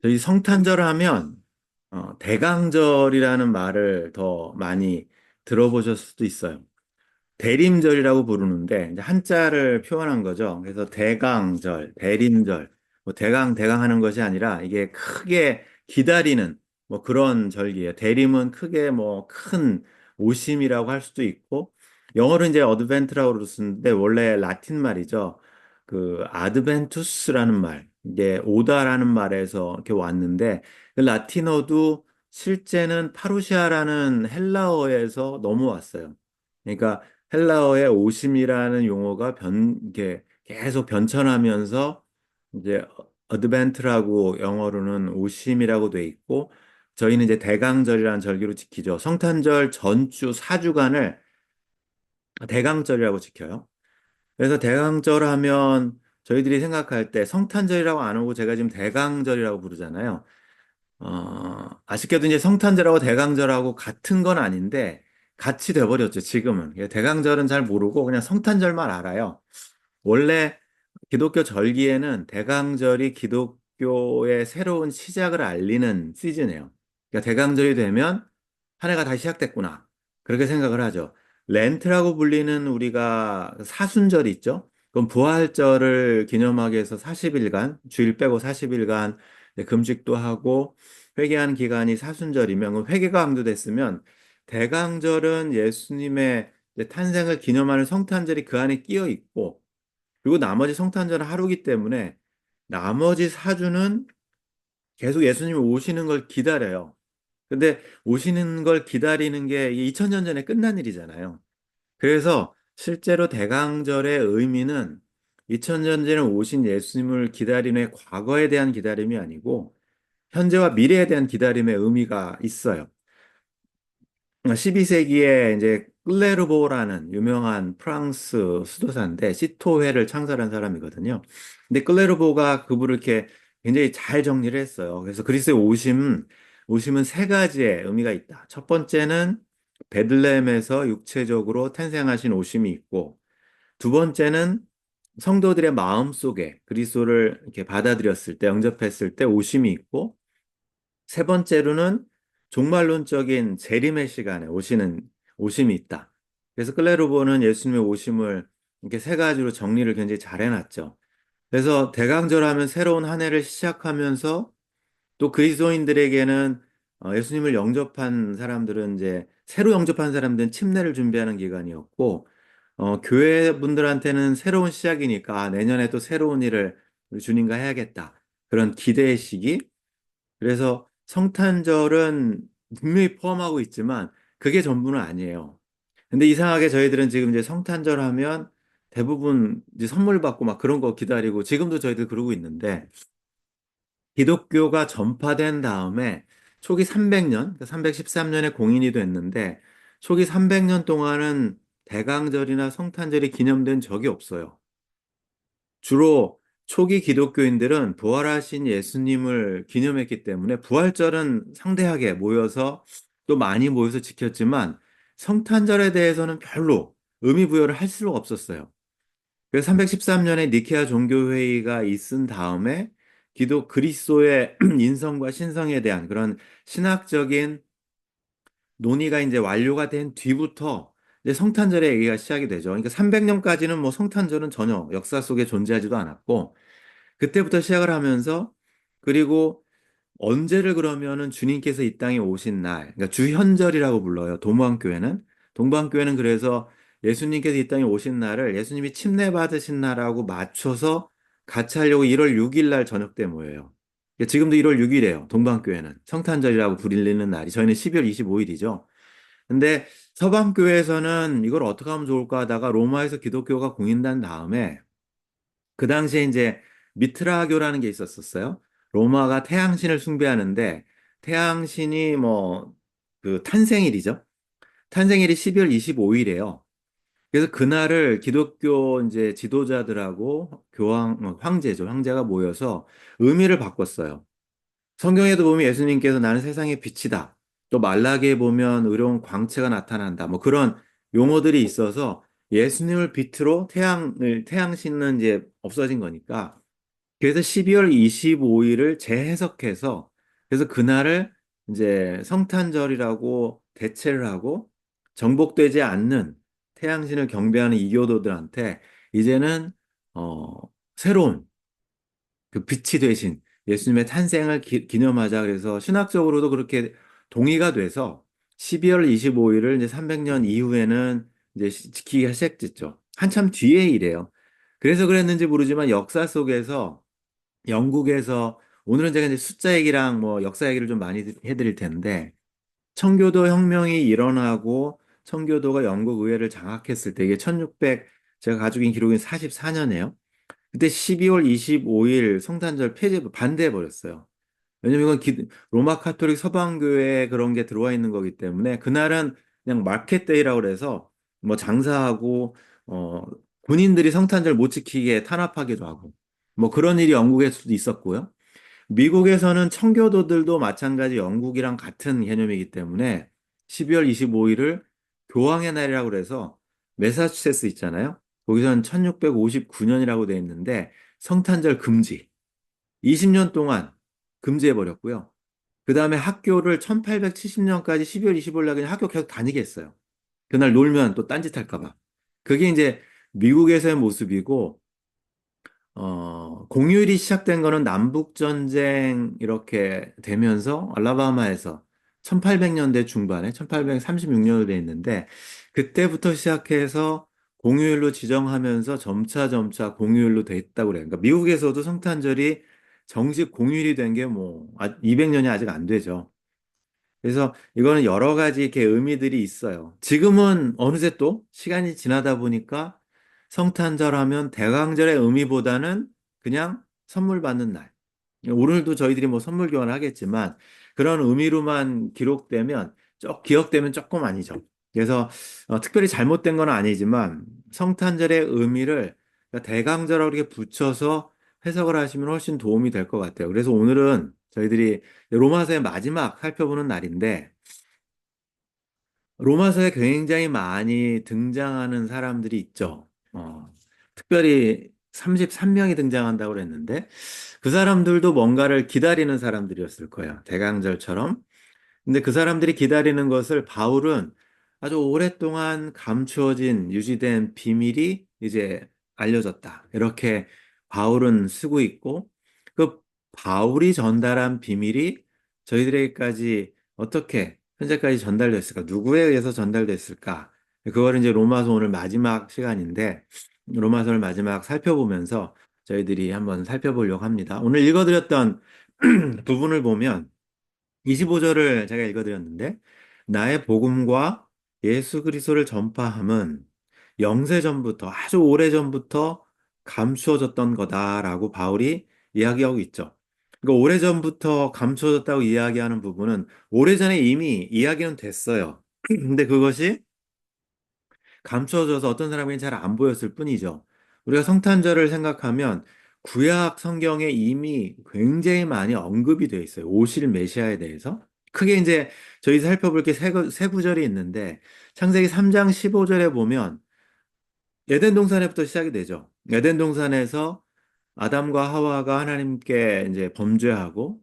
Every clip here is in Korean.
저희 성탄절 하면 대강절이라는 말을 더 많이 들어보셨을 수도 있어요. 대림절이라고 부르는데 이제 한자를 표현한 거죠. 그래서 대강절, 대림절, 뭐 대강 하는 것이 아니라 이게 크게 기다리는 뭐 그런 절기예요. 대림은 크게 뭐 큰 오심이라고 할 수도 있고 영어로 이제 어드벤트라고 쓰는데 원래 라틴 말이죠. 그 아드벤투스라는 말, 이게 오다라는 말에서 이렇게 왔는데 그 라틴어도 실제는 파루시아라는 헬라어에서 넘어왔어요. 그러니까 헬라어의 오심이라는 용어가 이게 계속 변천하면서 이제 어드벤트라고 영어로는 오심이라고 돼 있고 저희는 이제 대강절이라는 절기로 지키죠. 성탄절 전주 4주간을 대강절이라고 지켜요. 그래서 대강절 하면 저희들이 생각할 때 성탄절이라고 안 하고 제가 지금 대강절이라고 부르잖아요. 아쉽게도 이제 성탄절하고 대강절하고 같은 건 아닌데 같이 돼버렸죠, 지금은. 대강절은 잘 모르고 그냥 성탄절만 알아요. 원래 기독교 절기에는 대강절이 기독교의 새로운 시작을 알리는 시즌이에요. 그러니까 대강절이 되면 한 해가 다시 시작됐구나. 그렇게 생각을 하죠. 렌트라고 불리는 우리가 사순절이 있죠. 그럼 부활절을 기념하기 위해서 40일간, 주일 빼고 40일간 금식도 하고 회개하는 기간이 사순절이면 그럼 회개가 감도됐으면 대강절은 예수님의 이제 탄생을 기념하는 성탄절이 그 안에 끼어 있고 그리고 나머지 성탄절은 하루기 때문에 나머지 4주는 계속 예수님이 오시는 걸 기다려요. 근데 오시는 걸 기다리는 게 2000년 전에 끝난 일이잖아요. 그래서 실제로 대강절의 의미는 2000년 전에 오신 예수님을 기다리는 과거에 대한 기다림이 아니고 현재와 미래에 대한 기다림의 의미가 있어요. 12세기에 이제 클레르보라는 유명한 프랑스 수도사인데 시토회를 창설한 사람이거든요. 근데 클레르보가 그분을 이렇게 굉장히 잘 정리를 했어요. 그래서 그리스도의 오심은 세 가지의 의미가 있다. 첫 번째는 베들레헴에서 육체적으로 탄생하신 오심이 있고, 두 번째는 성도들의 마음 속에 그리스도를 이렇게 받아들였을 때, 영접했을 때 오심이 있고, 세 번째로는 종말론적인 재림의 시간에 오심이 있다. 그래서 클레르보는 예수님의 오심을 이렇게 세 가지로 정리를 굉장히 잘 해놨죠. 그래서 대강절 하면 새로운 한 해를 시작하면서 또 그리스도인들에게는 예수님을 영접한 사람들은 이제 새로 영접한 사람들은 침례를 준비하는 기간이었고 교회 분들한테는 새로운 시작이니까 내년에 또 새로운 일을 우리 주님과 해야겠다. 그런 기대의 시기. 그래서 성탄절은 분명히 포함하고 있지만 그게 전부는 아니에요. 근데 이상하게 저희들은 지금 이제 성탄절 하면 대부분 이제 선물 받고 막 그런 거 기다리고 지금도 저희들 그러고 있는데 기독교가 전파된 다음에 초기 300년, 313년에 공인이 됐는데 초기 300년 동안은 대강절이나 성탄절이 기념된 적이 없어요. 주로 초기 기독교인들은 부활하신 예수님을 기념했기 때문에 부활절은 상대하게 모여서 또 많이 모여서 지켰지만 성탄절에 대해서는 별로 의미 부여를 할 수가 없었어요. 그래서 313년에 니케아 종교회의가 있은 다음에 그리스도의 인성과 신성에 대한 그런 신학적인 논의가 이제 완료가 된 뒤부터 이제 성탄절의 얘기가 시작이 되죠. 그러니까 300년까지는 뭐 성탄절은 전혀 역사 속에 존재하지도 않았고 그때부터 시작을 하면서 그리고 언제를 그러면은 주님께서 이 땅에 오신 날, 그러니까 주현절이라고 불러요. 동방교회는 그래서 예수님께서 이 땅에 오신 날을 예수님이 침례 받으신 날하고 맞춰서 같이 하려고 1월 6일 날 저녁 때 모여요. 그러니까 지금도 1월 6일이에요. 동방교회는 성탄절이라고 불리는 날이 저희는 12월 25일이죠. 근데 서방교회에서는 이걸 어떻게 하면 좋을까 하다가 로마에서 기독교가 공인된 다음에 그 당시에 이제 미트라교라는 게 있었어요. 로마가 태양신을 숭배하는데 태양신이 뭐 그 탄생일이죠. 탄생일이 12월 25일이에요. 그래서 그날을 기독교 이제 지도자들하고 황제죠. 황제가 모여서 의미를 바꿨어요. 성경에도 보면 예수님께서 나는 세상의 빛이다. 또 말라기에 보면 의로운 광채가 나타난다. 뭐 그런 용어들이 있어서 예수님을 빛으로 태양신은 이제 없어진 거니까 그래서 12월 25일을 재해석해서 그래서 그날을 이제 성탄절이라고 대체를 하고 정복되지 않는 태양신을 경배하는 이교도들한테 이제는 어 새로운 그 빛이 되신 예수님의 탄생을 기념하자 그래서 신학적으로도 그렇게 동의가 돼서 12월 25일을 이제 300년 이후에는 이제 지키기가 시작됐죠. 한참 뒤의 일이에요. 그래서 그랬는지 모르지만 역사 속에서 영국에서 오늘은 제가 이제 숫자 얘기랑 뭐 역사 얘기를 좀 많이 해드릴 텐데 청교도 혁명이 일어나고 청교도가 영국 의회를 장악했을 때 이게 1600 제가 가지고 있는 기록이 44년이에요. 그때 12월 25일 성탄절 폐지 반대해 버렸어요. 왜냐면 이건 로마 카톨릭 서방교회에 그런 게 들어와 있는 거기 때문에 그날은 그냥 마켓데이라고 그래서 뭐 장사하고 어 군인들이 성탄절 못 지키게 탄압하기도 하고 뭐 그런 일이 영국에서도 있었고요. 미국에서는 청교도들도 마찬가지 영국이랑 같은 개념이기 때문에 12월 25일을 교황의 날이라고 그래서 매사추세츠 있잖아요. 거기서는 1659년이라고 돼 있는데 성탄절 금지. 20년 동안 금지해 버렸고요. 그 다음에 학교를 1870년까지 12월 25일 날 그냥 학교 계속 다니게 했어요. 그날 놀면 또 딴짓 할까 봐. 그게 이제 미국에서의 모습이고 공휴일이 시작된 거는 남북전쟁 이렇게 되면서 알라바마에서 1800년대 중반에 1836년으로 돼 있는데 그때부터 시작해서 공휴일로 지정하면서 점차 공휴일로 돼 있다고 그래요. 그러니까 미국에서도 성탄절이 정식 공휴일이 된 게 뭐 200년이 아직 안 되죠. 그래서 이거는 여러 가지 이렇게 의미들이 있어요. 지금은 어느새 또 시간이 지나다 보니까 성탄절 하면 대강절의 의미보다는 그냥 선물 받는 날. 오늘도 저희들이 뭐 선물 교환을 하겠지만 그런 의미로만 기록되면 기억되면 조금 아니죠. 그래서 특별히 잘못된 건 아니지만 성탄절의 의미를 대강절하고 이렇게 붙여서 해석을 하시면 훨씬 도움이 될 것 같아요. 그래서 오늘은 저희들이 로마서의 마지막 살펴보는 날인데 로마서에 굉장히 많이 등장하는 사람들이 있죠. 특별히 33명이 등장한다고 그랬는데 그 사람들도 뭔가를 기다리는 사람들이었을 거예요. 대강절처럼. 근데 그 사람들이 기다리는 것을 바울은 아주 오랫동안 감추어진 유지된 비밀이 이제 알려졌다. 이렇게 바울은 쓰고 있고 그 바울이 전달한 비밀이 저희들에게까지 어떻게 현재까지 전달됐을까? 누구에 의해서 전달됐을까? 그걸 이제 로마서 오늘 마지막 시간인데 로마서를 마지막 살펴보면서 저희들이 한번 살펴보려고 합니다. 오늘 읽어드렸던 부분을 보면 25절을 제가 읽어드렸는데, 나의 복음과 예수 그리스도를 전파함은 영세전부터, 아주 오래전부터 감추어졌던 거다라고 바울이 이야기하고 있죠. 그러니까 오래전부터 감추어졌다고 이야기하는 부분은 오래전에 이미 이야기는 됐어요. 근데 그것이 감춰져서 어떤 사람에게 잘 안 보였을 뿐이죠. 우리가 성탄절을 생각하면 구약 성경에 이미 굉장히 많이 언급이 되어 있어요. 오실 메시아에 대해서. 크게 이제 저희 살펴볼 게 세 구절이 있는데 창세기 3장 15절에 보면 에덴 동산에부터 시작이 되죠. 에덴 동산에서 아담과 하와가 하나님께 이제 범죄하고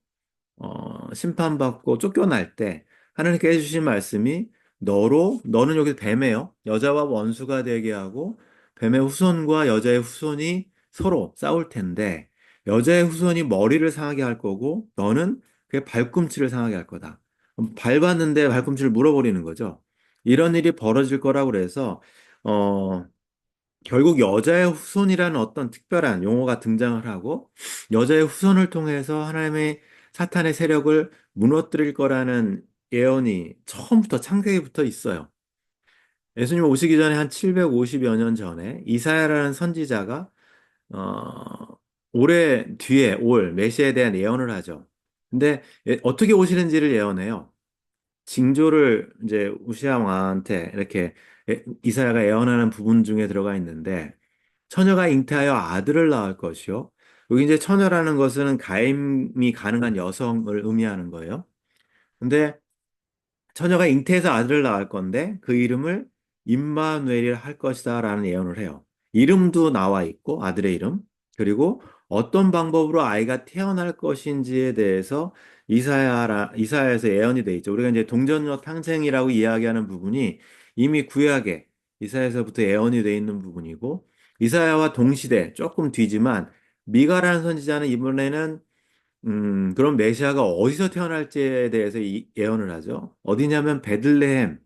심판받고 쫓겨날 때 하나님께 해주신 말씀이 너는 여기 뱀이에요. 여자와 원수가 되게 하고 뱀의 후손과 여자의 후손이 서로 싸울 텐데 여자의 후손이 머리를 상하게 할 거고 너는 그의 발꿈치를 상하게 할 거다. 밟았는데 발꿈치를 물어버리는 거죠. 이런 일이 벌어질 거라고 그래서 어, 결국 여자의 후손이라는 어떤 특별한 용어가 등장을 하고 여자의 후손을 통해서 하나님의 사탄의 세력을 무너뜨릴 거라는 예언이 처음부터 창세기부터 있어요. 예수님 오시기 전에 한 750여 년 전에 이사야라는 선지자가 올해 뒤에 올 메시아에 대한 예언을 하죠. 근데 어떻게 오시는지를 예언해요. 징조를 이제 우시아 왕한테 이렇게 이사야가 예언하는 부분 중에 들어가 있는데 처녀가 잉태하여 아들을 낳을 것이요. 여기 이제 처녀라는 것은 가임이 가능한 여성을 의미하는 거예요. 근데 처녀가 잉태해서 아들을 낳을 건데 그 이름을 임마누엘이라 할 것이다라는 예언을 해요. 이름도 나와 있고 아들의 이름. 그리고 어떤 방법으로 아이가 태어날 것인지에 대해서 이사야에서 예언이 돼 있죠. 우리가 이제 동전녀 탕생이라고 이야기하는 부분이 이미 구약에 이사야에서부터 예언이 돼 있는 부분이고, 이사야와 동시대 조금 뒤지만 미가라는 선지자는 이번에는 그럼 메시아가 어디서 태어날지에 대해서 예언을 하죠. 어디냐면 베들레헴,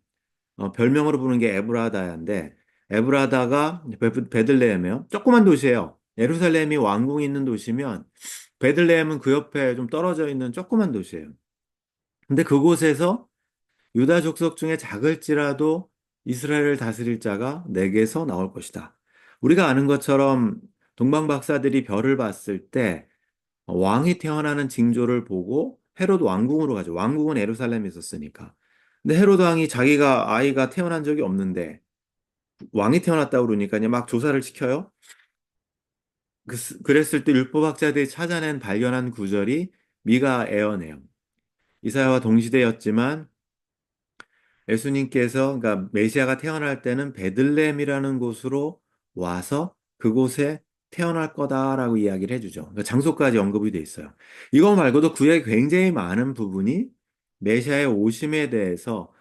별명으로 부르는 게 에브라다인데, 에브라다가 베들레헴이에요. 조그만 도시예요. 예루살렘이 왕궁이 있는 도시면 베들레헴은 그 옆에 좀 떨어져 있는 조그만 도시예요. 근데 그곳에서 유다 족속 중에 작을지라도 이스라엘을 다스릴 자가 내게서 나올 것이다. 우리가 아는 것처럼 동방 박사들이 별을 봤을 때 왕이 태어나는 징조를 보고 헤롯 왕궁으로 가죠. 왕궁은 예루살렘에 있었으니까. 근데 헤롯 왕이 자기가 아이가 태어난 적이 없는데 왕이 태어났다고 그러니까 막 조사를 시켜요. 그랬을 때 율법학자들이 찾아낸 발견한 구절이 미가 예언해요. 이사야와 동시대였지만 예수님께서 그러니까 메시아가 태어날 때는 베들레헴이라는 곳으로 와서 그곳에 태어날 거다라고 이야기를 해주죠. 그러니까 장소까지 언급이 돼 있어요. 이거 말고도 구약에 굉장히 많은 부분이 메시아의 오심에 대해서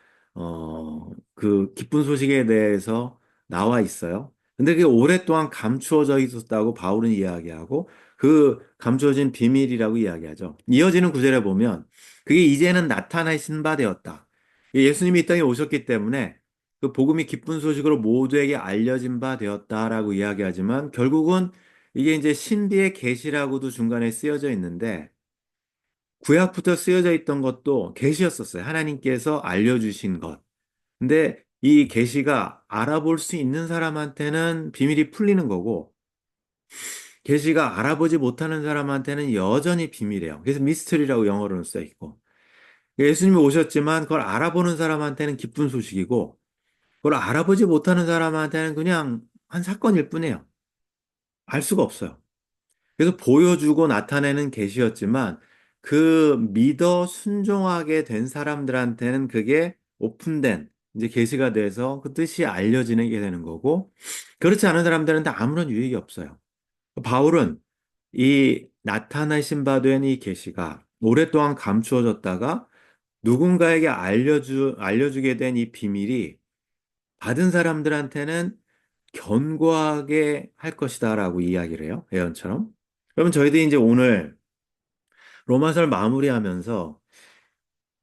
그 기쁜 소식에 대해서 나와 있어요. 근데 그게 오랫동안 감추어져 있었다고 바울은 이야기하고 그 감추어진 비밀이라고 이야기하죠. 이어지는 구절에 보면 그게 이제는 나타나신 바 되었다. 예수님이 이 땅에 오셨기 때문에 그 복음이 기쁜 소식으로 모두에게 알려진 바 되었다라고 이야기하지만 결국은 이게 이제 신비의 계시라고도 중간에 쓰여져 있는데 구약부터 쓰여져 있던 것도 계시였었어요. 하나님께서 알려주신 것. 근데 이 계시가 알아볼 수 있는 사람한테는 비밀이 풀리는 거고 계시가 알아보지 못하는 사람한테는 여전히 비밀이에요. 그래서 미스터리라고 영어로는 써 있고. 예수님이 오셨지만 그걸 알아보는 사람한테는 기쁜 소식이고 그걸 알아보지 못하는 사람한테는 그냥 한 사건일 뿐이에요. 알 수가 없어요. 그래서 보여주고 나타내는 계시였지만 그 믿어 순종하게 된 사람들한테는 그게 오픈된 이제 계시가 돼서 그 뜻이 알려지게 되는 거고 그렇지 않은 사람들한테 아무런 유익이 없어요. 바울은 이 나타나신 바 된 이 계시가 오랫동안 감추어졌다가 누군가에게 알려주게 된 이 비밀이 받은 사람들한테는 견고하게 할 것이다라고 이야기를 해요. 예언처럼. 그러면 저희들이 이제 오늘 로마서를 마무리하면서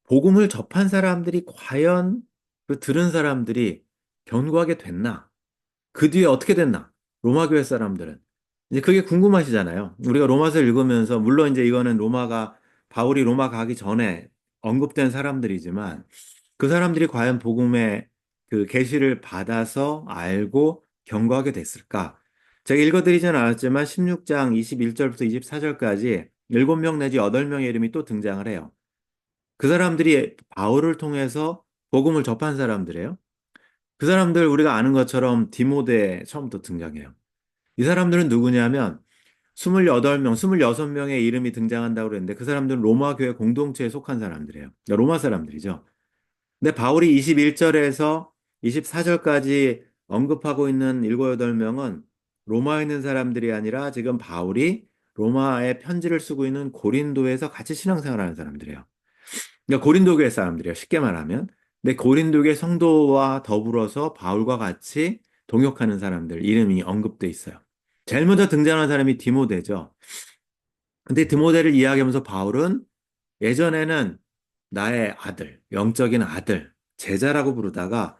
복음을 접한 사람들이 과연 그 들은 사람들이 견고하게 됐나? 그 뒤에 어떻게 됐나? 로마 교회 사람들은. 이제 그게 궁금하시잖아요. 우리가 로마서 읽으면서 물론 이제 이거는 바울이 로마 가기 전에 언급된 사람들이지만 그 사람들이 과연 복음의 그 계시를 받아서 알고 경고하게 됐을까? 제가 읽어드리진 않았지만 16장 21절부터 24절까지 7명 내지 8명의 이름이 또 등장을 해요. 그 사람들이 바울을 통해서 복음을 접한 사람들이에요. 그 사람들 우리가 아는 것처럼 디모데 처음부터 등장해요. 이 사람들은 누구냐면 28명, 26명의 이름이 등장한다고 그랬는데 그 사람들은 로마 교회 공동체에 속한 사람들이에요. 그러니까 로마 사람들이죠. 근데 바울이 21절에서 24절까지 언급하고 있는 7, 8명은 로마에 있는 사람들이 아니라 지금 바울이 로마에 편지를 쓰고 있는 고린도에서 같이 신앙생활하는 사람들이에요. 그러니까 고린도 교회 사람들이에요. 쉽게 말하면. 근데 고린도 교회 성도와 더불어서 바울과 같이 동역하는 사람들 이름이 언급돼 있어요. 제일 먼저 등장하는 사람이 디모데죠. 근데 디모데를 이야기하면서 바울은 예전에는 나의 아들, 영적인 아들, 제자라고 부르다가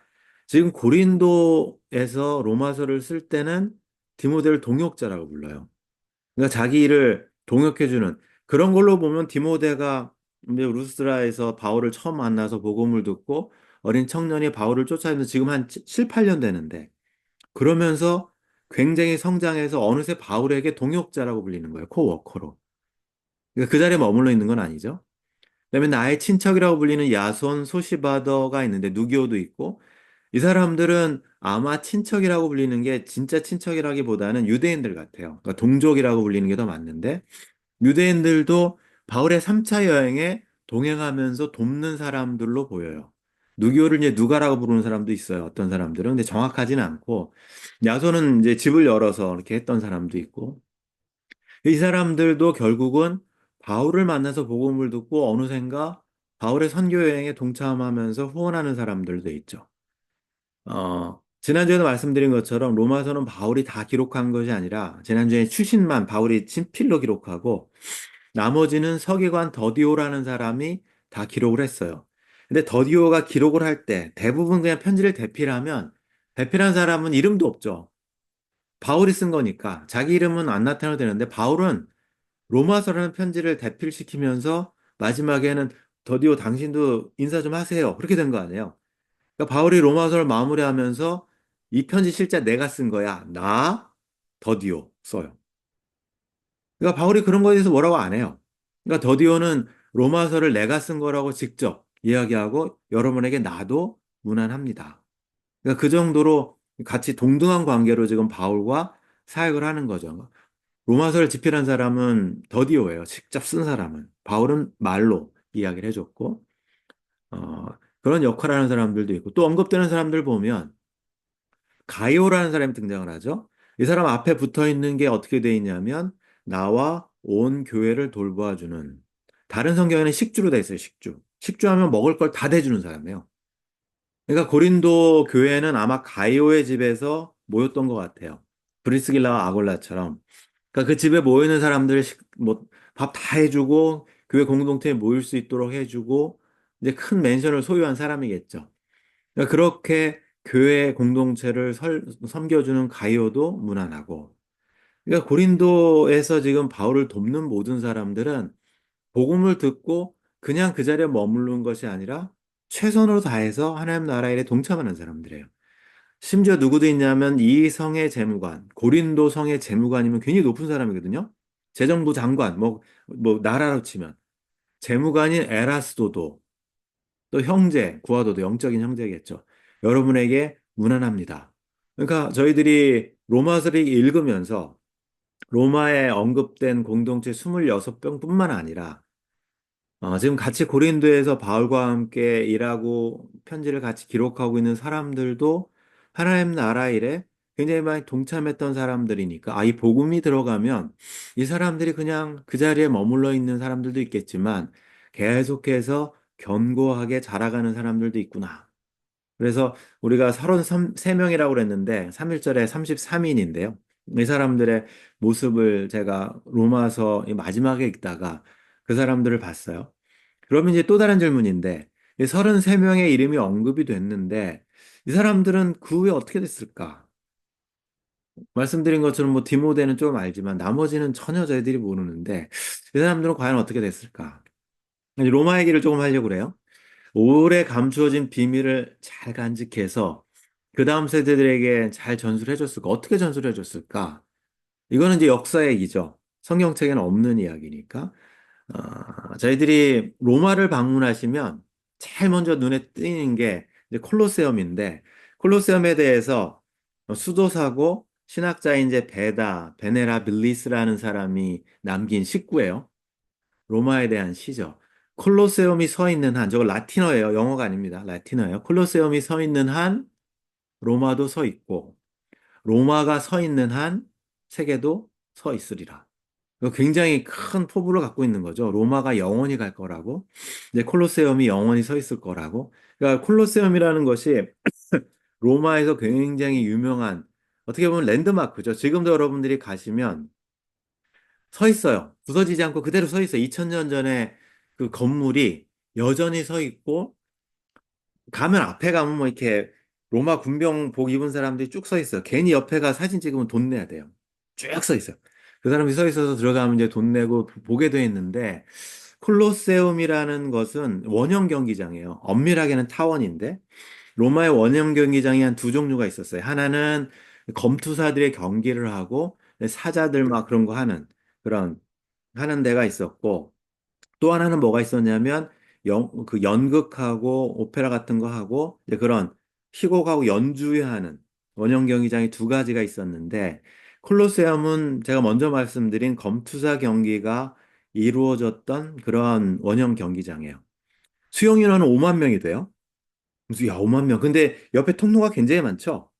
지금 고린도에서 로마서를 쓸 때는 디모데를 동역자라고 불러요. 그러니까 자기 일을 동역해주는 그런 걸로 보면 디모데가 이제 루스드라에서 바울을 처음 만나서 복음을 듣고 어린 청년이 바울을 쫓아내면서 지금 한 7, 8년 되는데 그러면서 굉장히 성장해서 어느새 바울에게 동역자라고 불리는 거예요. 코워커로. 그러니까 그 자리에 머물러 있는 건 아니죠. 그다음에 나의 친척이라고 불리는 야손 소시바더가 있는데 누기오도 있고 이 사람들은 아마 친척이라고 불리는 게 진짜 친척이라기보다는 유대인들 같아요. 그러니까 동족이라고 불리는 게 더 맞는데 유대인들도 바울의 3차 여행에 동행하면서 돕는 사람들로 보여요. 누기오를 이제 누가라고 부르는 사람도 있어요. 어떤 사람들은. 근데 정확하지는 않고 야손은 이제 집을 열어서 이렇게 했던 사람도 있고 이 사람들도 결국은 바울을 만나서 복음을 듣고 어느샌가 바울의 선교 여행에 동참하면서 후원하는 사람들도 있죠. 지난주에도 말씀드린 것처럼 로마서는 바울이 다 기록한 것이 아니라 지난주에 출신만 바울이 친필로 기록하고 나머지는 서기관 더디오라는 사람이 다 기록을 했어요. 근데 더디오가 기록을 할 때 대부분 그냥 편지를 대필하면 대필한 사람은 이름도 없죠. 바울이 쓴 거니까 자기 이름은 안 나타나도 되는데 바울은 로마서라는 편지를 대필시키면서 마지막에는 더디오 당신도 인사 좀 하세요. 그렇게 된 거 아니에요. 그러니까 바울이 로마서를 마무리하면서 이 편지 실제 내가 쓴 거야. 나 더디오 써요. 그러니까 바울이 그런 거에 대해서 뭐라고 안 해요. 그러니까 더디오는 로마서를 내가 쓴 거라고 직접 이야기하고 여러분에게 나도 무난합니다. 그러니까 그 정도로 같이 동등한 관계로 지금 바울과 사역을 하는 거죠. 로마서를 집필한 사람은 더디오예요. 직접 쓴 사람은. 바울은 말로 이야기를 해줬고, 어, 그런 역할을 하는 사람들도 있고, 또 언급되는 사람들 보면, 가이오라는 사람이 등장을 하죠. 이 사람 앞에 붙어 있는 게 어떻게 돼 있냐면, 나와 온 교회를 돌보아주는, 다른 성경에는 식주로 돼 있어요, 식주. 식주하면 먹을 걸 다 대주는 사람이에요. 그러니까 고린도 교회는 아마 가이오의 집에서 모였던 것 같아요. 브리스길라와 아골라처럼. 그러니까 그 집에 모이는 사람들 뭐밥 다 해주고 교회 공동체에 모일 수 있도록 해주고 이제 큰 맨션을 소유한 사람이겠죠. 그러니까 그렇게 교회 공동체를 섬겨주는 가이오도 무난하고. 그러니까 고린도에서 지금 바울을 돕는 모든 사람들은 복음을 듣고 그냥 그 자리에 머무르는 것이 아니라 최선으로 다해서 하나님 나라 일에 동참하는 사람들이에요. 심지어 누구도 있냐면 이 성의 재무관, 고린도 성의 재무관이면 굉장히 높은 사람이거든요. 재정부 장관, 나라로 치면. 재무관인 에라스도도, 또 형제, 구하도도 영적인 형제겠죠. 여러분에게 무난합니다. 그러니까 저희들이 로마서를 읽으면서 로마에 언급된 공동체 26병뿐만 아니라 지금 같이 고린도에서 바울과 함께 일하고 편지를 같이 기록하고 있는 사람들도 하나님 나라 일에 굉장히 많이 동참했던 사람들이니까, 이 복음이 들어가면 이 사람들이 그냥 그 자리에 머물러 있는 사람들도 있겠지만 계속해서 견고하게 자라가는 사람들도 있구나. 그래서 우리가 33명이라고 그랬는데 3일절에 33인인데요. 이 사람들의 모습을 제가 로마서 이 마지막에 읽다가 그 사람들을 봤어요. 그러면 이제 또 다른 질문인데, 이 33명의 이름이 언급이 됐는데, 이 사람들은 그 후에 어떻게 됐을까? 말씀드린 것처럼 뭐 디모데는 좀 알지만 나머지는 전혀 저희들이 모르는데, 이 사람들은 과연 어떻게 됐을까? 이제 로마 얘기를 조금 하려고 그래요. 오래 감추어진 비밀을 잘 간직해서 그 다음 세대들에게 잘 전수를 해줬을까? 어떻게 전수를 해줬을까? 이거는 이제 역사 얘기죠. 성경책에는 없는 이야기니까. 저희들이 로마를 방문하시면 제일 먼저 눈에 띄는 게 이제 콜로세움인데, 콜로세움에 대해서 수도사고 신학자인 이제 베네라빌리스라는 사람이 남긴 식구예요. 로마에 대한 시죠. 콜로세움이 서 있는 한, 저거 라틴어예요. 영어가 아닙니다. 라틴어예요. 콜로세움이 서 있는 한, 로마도 서 있고, 로마가 서 있는 한, 세계도 서 있으리라. 굉장히 큰 포부를 갖고 있는 거죠. 로마가 영원히 갈 거라고, 이제 콜로세움이 영원히 서 있을 거라고. 그러니까 콜로세움이라는 것이 로마에서 굉장히 유명한, 어떻게 보면 랜드마크죠. 지금도 여러분들이 가시면 서 있어요. 부서지지 않고 그대로 서 있어요. 2000년 전에 그 건물이 여전히 서 있고, 가면 앞에 가면 뭐 이렇게 로마 군병복 입은 사람들이 쭉 서 있어요. 괜히 옆에 가 사진 찍으면 돈 내야 돼요. 쭉 서 있어요. 그 사람이 서 있어서 들어가면 이제 돈 내고 보게 돼 있는데, 콜로세움이라는 것은 원형 경기장이에요. 엄밀하게는 타원인데 로마의 원형 경기장이 한 두 종류가 있었어요. 하나는 검투사들의 경기를 하고 사자들 막 그런 거 하는 그런 하는 데가 있었고, 또 하나는 뭐가 있었냐면 그 연극하고 오페라 같은 거 하고 이제 그런 희곡하고 연주하는 원형 경기장이 두 가지가 있었는데, 콜로세움은 제가 먼저 말씀드린 검투사 경기가 이루어졌던 그런 원형 경기장이에요. 수용 인원은 5만 명이 돼요. 무슨 야 5만 명. 근데 옆에 통로가 굉장히 많죠.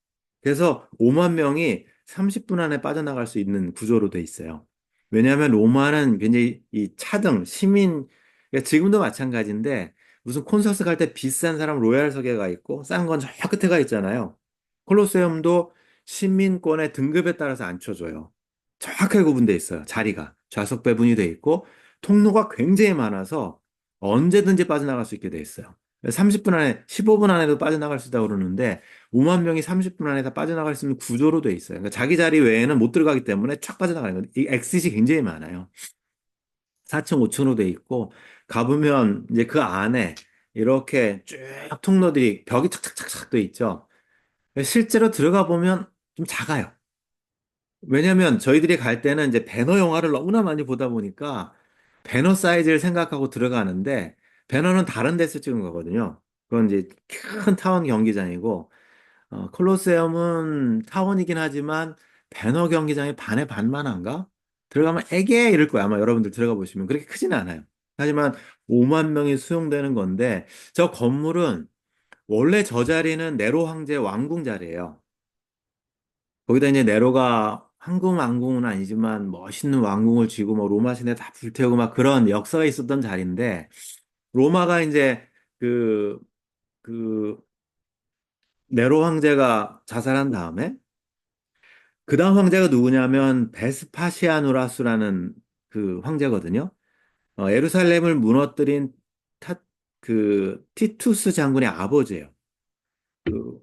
그래서 5만 명이 30분 안에 빠져나갈 수 있는 구조로 돼 있어요. 왜냐하면 로마는 굉장히 이 차등, 시민, 그러니까 지금도 마찬가지인데 무슨 콘서트 갈 때 비싼 사람 로얄석에 가 있고 싼 건 저 끝에 가 있잖아요. 콜로세움도 시민권의 등급에 따라서 앉혀줘요. 정확하게 구분돼 있어요. 자리가. 좌석 배분이 돼 있고 통로가 굉장히 많아서 언제든지 빠져나갈 수 있게 돼 있어요. 30분 안에, 15분 안에도 빠져나갈 수 있다고 그러는데 5만 명이 30분 안에 다 빠져나갈 수 있는 구조로 돼 있어요. 그러니까 자기 자리 외에는 못 들어가기 때문에 쫙 빠져나가는 거예요. 이 엑싯이 굉장히 많아요. 4층, 5층으로 돼 있고 가보면 이제 그 안에 이렇게 쭉 통로들이 벽이 착착착착 돼 있죠. 실제로 들어가 보면 좀 작아요. 왜냐면 저희들이 갈 때는 이제 배너 영화를 너무나 많이 보다 보니까 배너 사이즈를 생각하고 들어가는데 배너는 다른 데서 찍은 거거든요. 그건 이제 큰 타원 경기장이고 콜로세움은 타원이긴 하지만 배너 경기장의 반의 반만 한가? 들어가면 에게 이럴 거야. 아마 여러분들 들어가 보시면 그렇게 크지는 않아요. 하지만 5만 명이 수용되는 건데 저 건물은 원래 저 자리는 네로 황제 왕궁 자리예요. 거기다 이제 네로가 황금 왕궁은 아니지만 멋있는 왕궁을 쥐고 뭐 로마 시내 다 불태우고 막 그런 역사가 있었던 자리인데 로마가 이제 그, 그 네로 황제가 자살한 다음에 그 다음 황제가 누구냐면 베스파시아누라스라는 그 황제거든요. 예루살렘을 무너뜨린 티투스 장군의 아버지예요.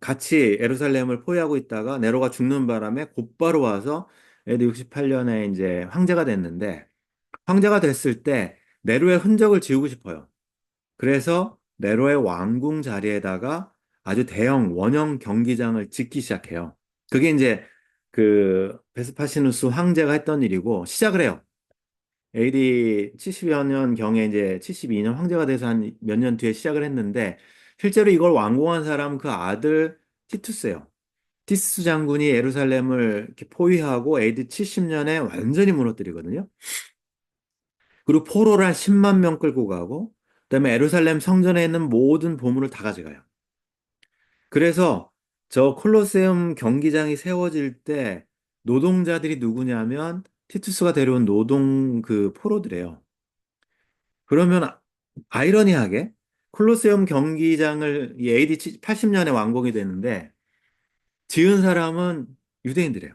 같이 예루살렘을 포위하고 있다가 네로가 죽는 바람에 곧바로 와서 AD 68년에 이제 황제가 됐는데 황제가 됐을 때 네로의 흔적을 지우고 싶어요. 그래서 네로의 왕궁 자리에다가 아주 대형 원형 경기장을 짓기 시작해요. 그게 이제 그 베스파시누스 황제가 했던 일이고 시작을 해요. AD 70여 년 경에 이제 72년 황제가 돼서 한 몇 년 뒤에 시작을 했는데 실제로 이걸 완공한 사람은 그 아들 티투스예요. 티투스 장군이 예루살렘을 이렇게 포위하고 AD 70년에 완전히 무너뜨리거든요. 그리고 포로를 한 10만 명 끌고 가고 그다음에 예루살렘 성전에 있는 모든 보물을 다 가져가요. 그래서 저 콜로세움 경기장이 세워질 때 노동자들이 누구냐면 티투스가 데려온 노동 그 포로들이에요. 그러면 아이러니하게 콜로세움 경기장을 이 AD 80년에 완공이 되는데 지은 사람은 유대인들이에요.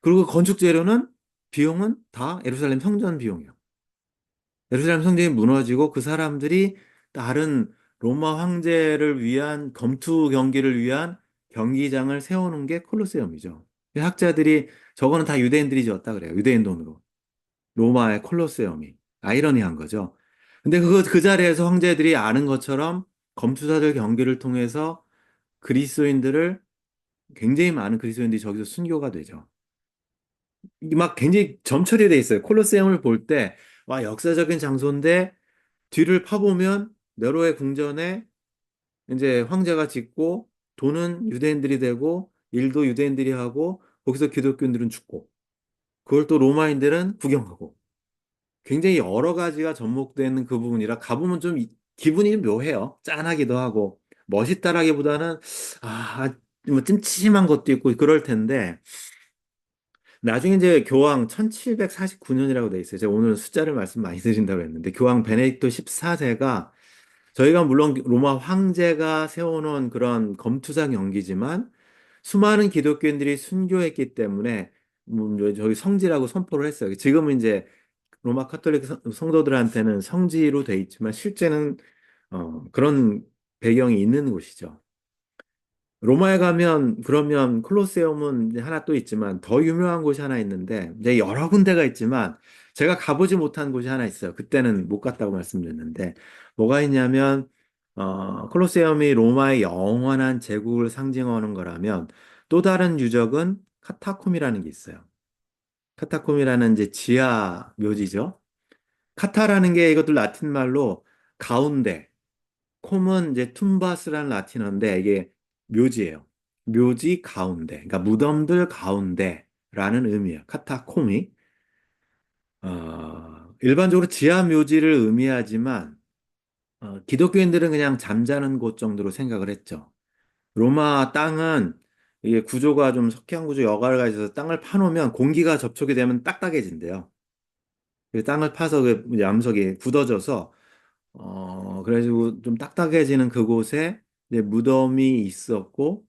그리고 건축 재료는 비용은 다 예루살렘 성전 비용이에요. 예루살렘 성전이 무너지고 그 사람들이 다른 로마 황제를 위한 검투 경기를 위한 경기장을 세우는 게 콜로세움이죠. 학자들이 저거는 다 유대인들이 지었다 그래요. 유대인 돈으로. 로마의 콜로세움이. 아이러니한 거죠. 근데 그 자리에서 황제들이 아는 것처럼 검투사들 경기를 통해서 그리스도인들을 굉장히 많은 그리스도인들이 저기서 순교가 되죠. 이게 막 굉장히 점철이 돼 있어요. 콜로세움을 볼 때, 와, 역사적인 장소인데 뒤를 파보면 네로의 궁전에 이제 황제가 짓고 돈은 유대인들이 되고 일도 유대인들이 하고 거기서 기독교인들은 죽고 그걸 또 로마인들은 구경하고 굉장히 여러 가지가 접목되는 그 부분이라 가보면 좀 기분이 묘해요. 짠하기도 하고 멋있다라기보다는 뭐 찜찜한 것도 있고 그럴 텐데 나중에 이제 교황 1749년이라고 돼 있어요. 제가 오늘 숫자를 말씀 많이 드린다고 했는데 교황 베네딕토 14세가 저희가 물론 로마 황제가 세워놓은 그런 검투사 경기지만 수많은 기독교인들이 순교했기 때문에 저희 성지라고 선포를 했어요. 지금은 이제 로마 카톨릭 성도들한테는 성지로 돼 있지만 실제는 그런 배경이 있는 곳이죠. 로마에 가면 그러면 콜로세움은 이제 하나 또 있지만 더 유명한 곳이 하나 있는데 이제 여러 군데가 있지만 제가 가보지 못한 곳이 하나 있어요. 그때는 못 갔다고 말씀드렸는데 뭐가 있냐면 콜로세움이 로마의 영원한 제국을 상징하는 거라면 또 다른 유적은 카타콤이라는 게 있어요. 카타콤이라는 이제 지하 묘지죠. 카타라는 게 이것도 라틴 말로 가운데 콤은 이제 툼바스라는 라틴어인데 이게 묘지예요. 묘지 가운데. 그러니까 무덤들 가운데라는 의미예요. 카타콤이. 일반적으로 지하 묘지를 의미하지만 기독교인들은 그냥 잠자는 곳 정도로 생각을 했죠. 로마 땅은 이게 구조가 좀 석회암 구조 여과가 있어서 땅을 파놓으면 공기가 접촉이 되면 딱딱해진대요. 그 땅을 파서 그 암석이 굳어져서 그래가지고 좀 딱딱해지는 그곳에 이제 무덤이 있었고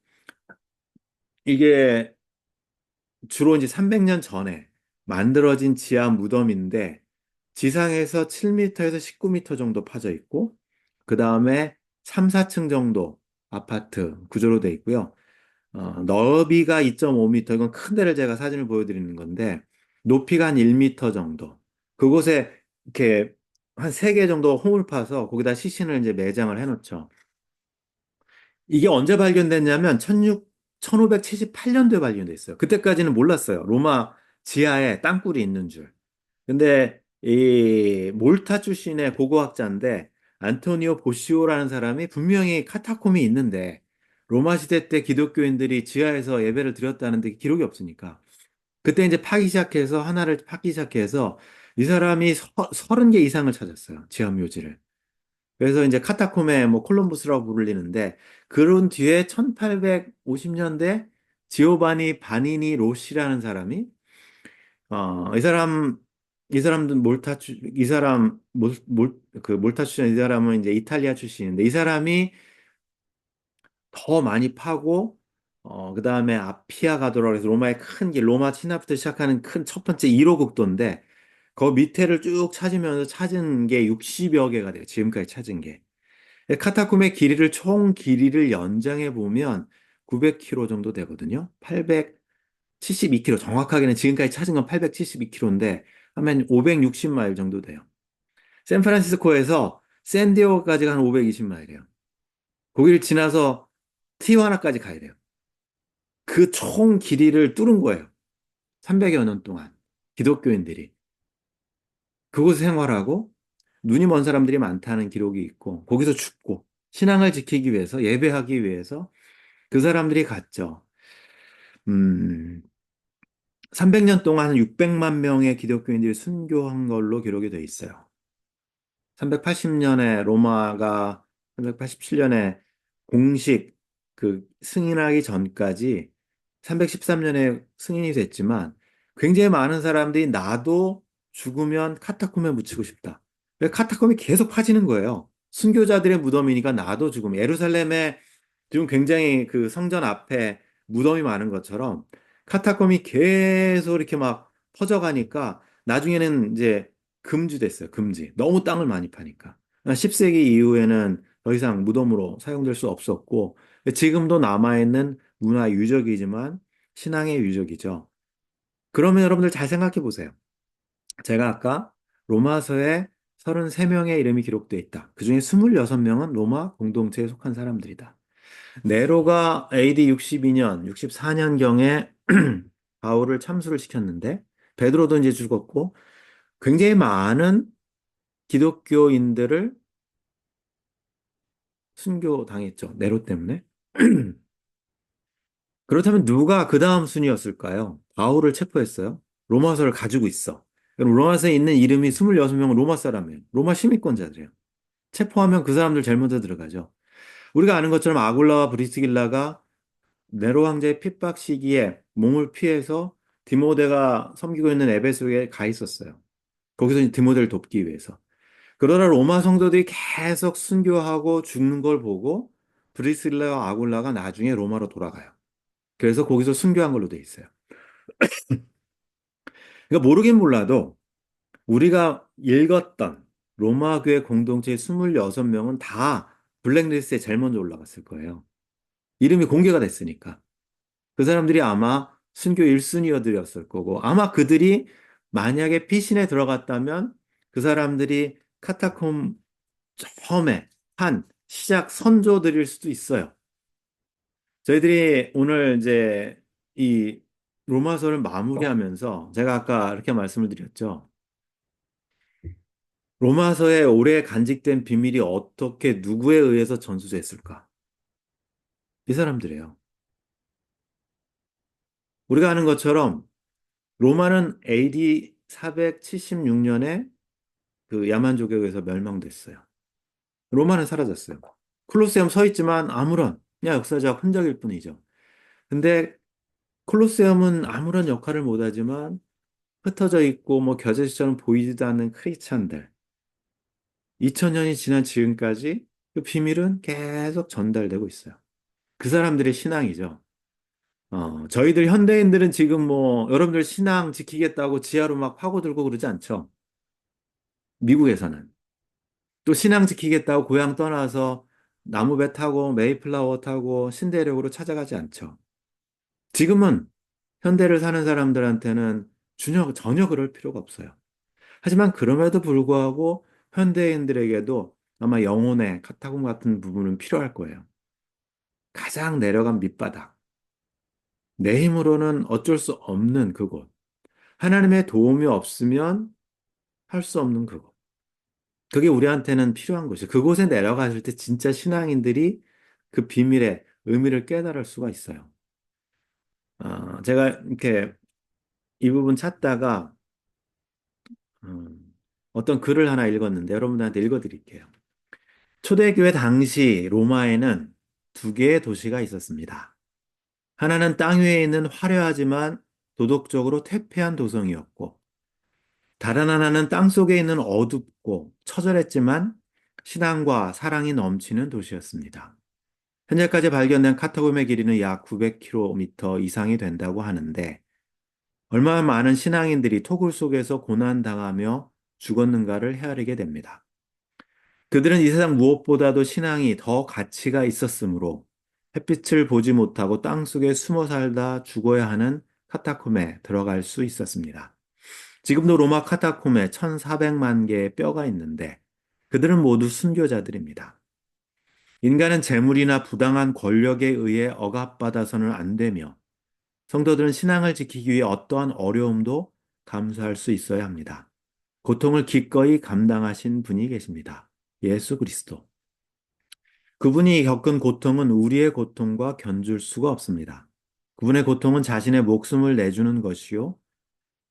이게 주로 이제 300년 전에 만들어진 지하 무덤인데 지상에서 7m에서 19m 정도 파져 있고 그 다음에 3, 4층 정도 아파트 구조로 돼 있고요. 너비가 2.5m, 이건 큰 데를 제가 사진을 보여드리는 건데 높이가 한 1m 정도. 그곳에 이렇게 한 3개 정도 홈을 파서 거기다 시신을 이제 매장을 해놓죠. 이게 언제 발견됐냐면 1578년도에 발견됐어요. 그때까지는 몰랐어요. 로마 지하에 땅굴이 있는 줄. 근데 이 몰타 출신의 고고학자인데 안토니오 보시오라는 사람이 분명히 카타콤이 있는데 로마 시대 때 기독교인들이 지하에서 예배를 드렸다는데 기록이 없으니까 그때 이제 파기 시작해서 하나를 파기 시작해서 이 사람이 30개 이상을 찾았어요. 지하 묘지를. 그래서 이제 카타콤의 뭐 콜럼부스라고 부르는데 그런 뒤에 1850년대 지오바니 바니니 로시라는 사람이 이 사람 이 사람도 이 사람 그 몰타 출신 이 사람은 이제 이탈리아 출신인데 이 사람이 더 많이 파고 그다음에 아피아 가도라고 해서 로마의 큰 길, 로마 진압부터 시작하는 큰 첫 번째 1호 국도인데 그 밑에를 쭉 찾으면서 찾은 게 60여 개가 돼요. 지금까지 찾은 게. 카타콤의 길이를 총 길이를 연장해 보면 900km 정도 되거든요. 872km 정확하게는 지금까지 찾은 건 872km인데 하면 560마일 정도 돼요. 샌프란시스코에서 샌디에고까지가 한 520마일이에요. 거기를 지나서 티juana까지 가야 돼요. 그 총 길이를 뚫은 거예요. 300여 년 동안 기독교인들이 그곳에 생활하고 눈이 먼 사람들이 많다는 기록이 있고 거기서 죽고 신앙을 지키기 위해서 예배하기 위해서 그 사람들이 갔죠. 음, 300년 동안 600만 명의 기독교인들이 순교한 걸로 기록이 돼 있어요. 380년에 로마가 387년에 공식 그 승인하기 전까지 313년에 승인이 됐지만 굉장히 많은 사람들이 나도 죽으면 카타콤에 묻히고 싶다. 그래서 카타콤이 계속 파지는 거예요. 순교자들의 무덤이니까 나도 죽으면 예루살렘에 지금 굉장히 그 성전 앞에 무덤이 많은 것처럼 카타콤이 계속 이렇게 막 퍼져가니까 나중에는 이제 금지됐어요. 금지. 너무 땅을 많이 파니까. 10세기 이후에는 더 이상 무덤으로 사용될 수 없었고 지금도 남아있는 문화 유적이지만 신앙의 유적이죠. 그러면 여러분들 잘 생각해 보세요. 제가 아까 로마서에 33명의 이름이 기록되어 있다. 그중에 26명은 로마 공동체에 속한 사람들이다. 네로가 AD 62년, 64년경에 바울을 참수를 시켰는데 베드로도 이제 죽었고 굉장히 많은 기독교인들을 순교당했죠. 네로 때문에. 그렇다면 누가 그 다음 순위였을까요? 바울을 체포했어요. 로마서를 가지고 있어. 그럼 로마서에 있는 이름이 26명은 로마 사람이에요. 로마 시민권자들이에요. 체포하면 그 사람들 제일 먼저 들어가죠. 우리가 아는 것처럼 아굴라와 브리스길라가 네로 황제의 핍박 시기에 몸을 피해서 디모데가 섬기고 있는 에베소에 가 있었어요. 거기서 이제 디모데를 돕기 위해서. 그러나 로마 성도들이 계속 순교하고 죽는 걸 보고 브리스길라와 아굴라가 나중에 로마로 돌아가요. 그래서 거기서 순교한 걸로 돼 있어요. 그러니까 모르긴 몰라도 우리가 읽었던 로마 교회 공동체의 26명은 다 블랙리스트에 제일 먼저 올라갔을 거예요. 이름이 공개가 됐으니까. 그 사람들이 아마 순교 1순위여들이었을 거고 아마 그들이 만약에 피신에 들어갔다면 그 사람들이 카타콤 처음에 한 시작 선조들일 수도 있어요. 저희들이 오늘 이제 이 로마서를 마무리하면서 제가 아까 이렇게 말씀을 드렸죠. 로마서에 오래 간직된 비밀이 어떻게 누구에 의해서 전수됐을까? 이 사람들이에요. 우리가 아는 것처럼 로마는 AD 476년에 그 야만족에 의해서 멸망됐어요. 로마는 사라졌어요. 콜로세움 서 있지만 아무런 그냥 역사적 흔적일 뿐이죠. 근데 콜로세움은 아무런 역할을 못하지만 흩어져 있고 뭐 겨자씨처럼 보이지도 않는 크리스찬들. 2000년이 지난 지금까지 그 비밀은 계속 전달되고 있어요. 그 사람들의 신앙이죠. 저희들 현대인들은 지금 뭐 여러분들 신앙 지키겠다고 지하로 막 파고들고 그러지 않죠. 미국에서는. 또 신앙 지키겠다고 고향 떠나서 나무배 타고 메이플라워 타고 신대륙으로 찾아가지 않죠. 지금은 현대를 사는 사람들한테는 전혀 그럴 필요가 없어요. 하지만 그럼에도 불구하고 현대인들에게도 아마 영혼의 카타콤 같은 부분은 필요할 거예요. 가장 내려간 밑바닥. 내 힘으로는 어쩔 수 없는 그곳. 하나님의 도움이 없으면 할 수 없는 그곳. 그게 우리한테는 필요한 것이죠. 그곳에 내려갔을 때 진짜 신앙인들이 그 비밀의 의미를 깨달을 수가 있어요. 제가 이렇게 이 부분 찾다가 어떤 글을 하나 읽었는데 여러분들한테 읽어드릴게요. 초대교회 당시 로마에는 두 개의 도시가 있었습니다. 하나는 땅 위에 있는 화려하지만 도덕적으로 퇴폐한 도성이었고, 다른 하나는 땅 속에 있는 어둡고 처절했지만 신앙과 사랑이 넘치는 도시였습니다. 현재까지 발견된 카타콤의 길이는 약 900km 이상이 된다고 하는데, 얼마나 많은 신앙인들이 토굴 속에서 고난당하며 죽었는가를 헤아리게 됩니다. 그들은 이 세상 무엇보다도 신앙이 더 가치가 있었으므로 햇빛을 보지 못하고 땅속에 숨어 살다 죽어야 하는 카타콤에 들어갈 수 있었습니다. 지금도 로마 카타콤에 1400만 개의 뼈가 있는데 그들은 모두 순교자들입니다. 인간은 재물이나 부당한 권력에 의해 억압받아서는 안 되며 성도들은 신앙을 지키기 위해 어떠한 어려움도 감수할 수 있어야 합니다. 고통을 기꺼이 감당하신 분이 계십니다. 예수 그리스도. 그분이 겪은 고통은 우리의 고통과 견줄 수가 없습니다. 그분의 고통은 자신의 목숨을 내주는 것이요.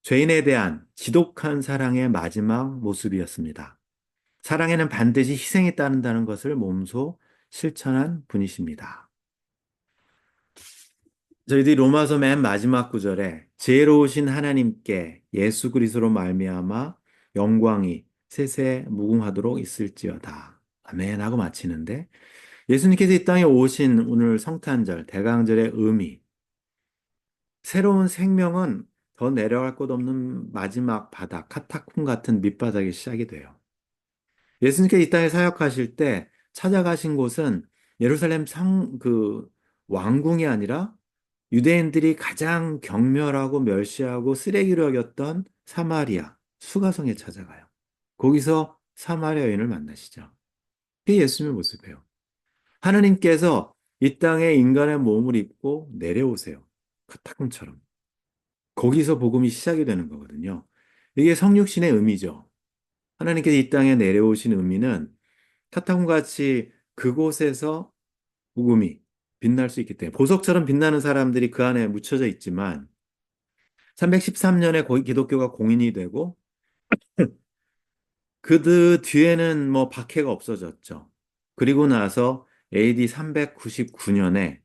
죄인에 대한 지독한 사랑의 마지막 모습이었습니다. 사랑에는 반드시 희생이 따른다는 것을 몸소 실천한 분이십니다. 저희들이 로마서 맨 마지막 구절에 지혜로우신 하나님께 예수 그리스도로 말미암아 영광이 세세 무궁하도록 있을지어다. 아멘 하고 마치는데 예수님께서 이 땅에 오신 오늘 성탄절, 대강절의 의미, 새로운 생명은 더 내려갈 곳 없는 마지막 바닥, 카타콤 같은 밑바닥이 시작이 돼요. 예수님께서 이 땅에 사역하실 때 찾아가신 곳은 예루살렘 왕궁이 아니라 유대인들이 가장 경멸하고 멸시하고 쓰레기로 여겼던 사마리아, 수가성에 찾아가요. 거기서 사마리아 여인을 만나시죠. 그게 예수님의 모습이에요. 하느님께서 이 땅에 인간의 몸을 입고 내려오세요. 카타콤처럼. 거기서 복음이 시작이 되는 거거든요. 이게 성육신의 의미죠. 하나님께서 이 땅에 내려오신 의미는 카타콤 같이 그곳에서 복음이 빛날 수 있기 때문에 보석처럼 빛나는 사람들이 그 안에 묻혀져 있지만 313년에 기독교가 공인이 되고 그 뒤에는 뭐 박해가 없어졌죠. 그리고 나서 AD 399년에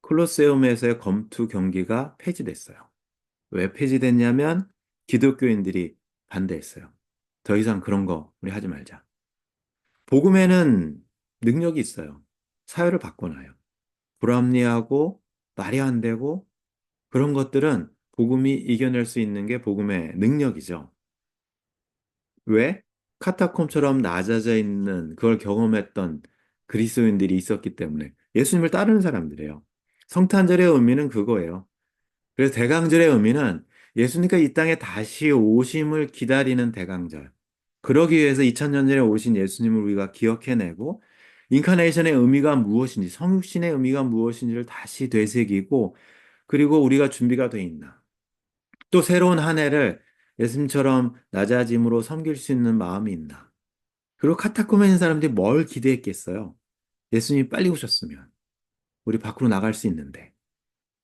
콜로세움에서의 검투 경기가 폐지됐어요. 왜 폐지됐냐면 기독교인들이 반대했어요. 더 이상 그런 거 우리 하지 말자. 복음에는 능력이 있어요. 사회를 바꿔놔요. 불합리하고 말이 안 되고 그런 것들은 복음이 이겨낼 수 있는 게 복음의 능력이죠. 왜? 카타콤처럼 낮아져 있는 그걸 경험했던 그리스도인들이 있었기 때문에 예수님을 따르는 사람들이에요. 성탄절의 의미는 그거예요. 그래서 대강절의 의미는 예수님과 이 땅에 다시 오심을 기다리는 대강절. 그러기 위해서 2000년 전에 오신 예수님을 우리가 기억해내고 인카네이션의 의미가 무엇인지, 성육신의 의미가 무엇인지를 다시 되새기고 그리고 우리가 준비가 돼 있나. 또 새로운 한 해를 예수님처럼 낮아짐으로 섬길 수 있는 마음이 있나. 그리고 카타콤에 있는 사람들이 뭘 기대했겠어요? 예수님이 빨리 오셨으면 우리 밖으로 나갈 수 있는데.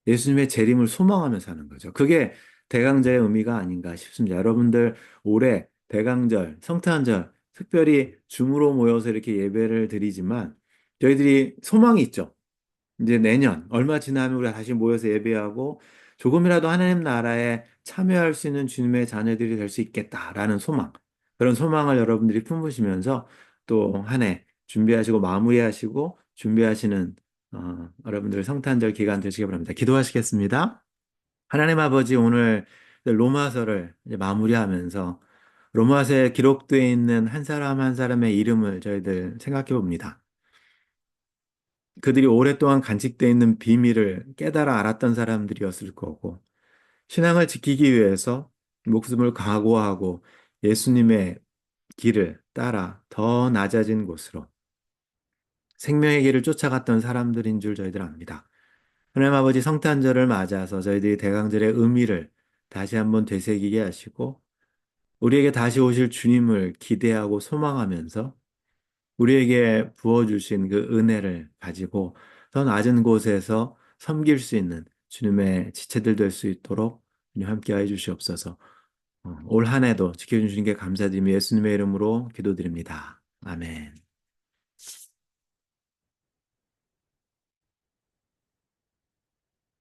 예수님의 재림을 소망하며 사는 거죠. 그게 대강절의 의미가 아닌가 싶습니다. 여러분들 올해 대강절, 성탄절 특별히 줌으로 모여서 이렇게 예배를 드리지만 저희들이 소망이 있죠. 이제 내년 얼마 지나면 우리가 다시 모여서 예배하고 조금이라도 하나님 나라에 참여할 수 있는 주님의 자녀들이 될 수 있겠다라는 소망, 그런 소망을 여러분들이 품으시면서 또 한 해 준비하시고 마무리하시고 준비하시는 여러분들 성탄절 기간 되시기 바랍니다. 기도하시겠습니다. 하나님 아버지, 오늘 로마서를 이제 마무리하면서 로마서에 기록되어 있는 한 사람 한 사람의 이름을 저희들 생각해 봅니다. 그들이 오랫동안 간직되어 있는 비밀을 깨달아 알았던 사람들이었을 거고, 신앙을 지키기 위해서 목숨을 각오하고 예수님의 길을 따라 더 낮아진 곳으로 생명의 길을 쫓아갔던 사람들인 줄 저희들 압니다. 하나님 아버지, 성탄절을 맞아서 저희들이 대강절의 의미를 다시 한번 되새기게 하시고, 우리에게 다시 오실 주님을 기대하고 소망하면서 우리에게 부어주신 그 은혜를 가지고 더 낮은 곳에서 섬길 수 있는 주님의 지체들 될 수 있도록 주님 함께하여 주시옵소서. 올 한 해도 지켜주신 주님께 감사드리며 예수님의 이름으로 기도드립니다. 아멘.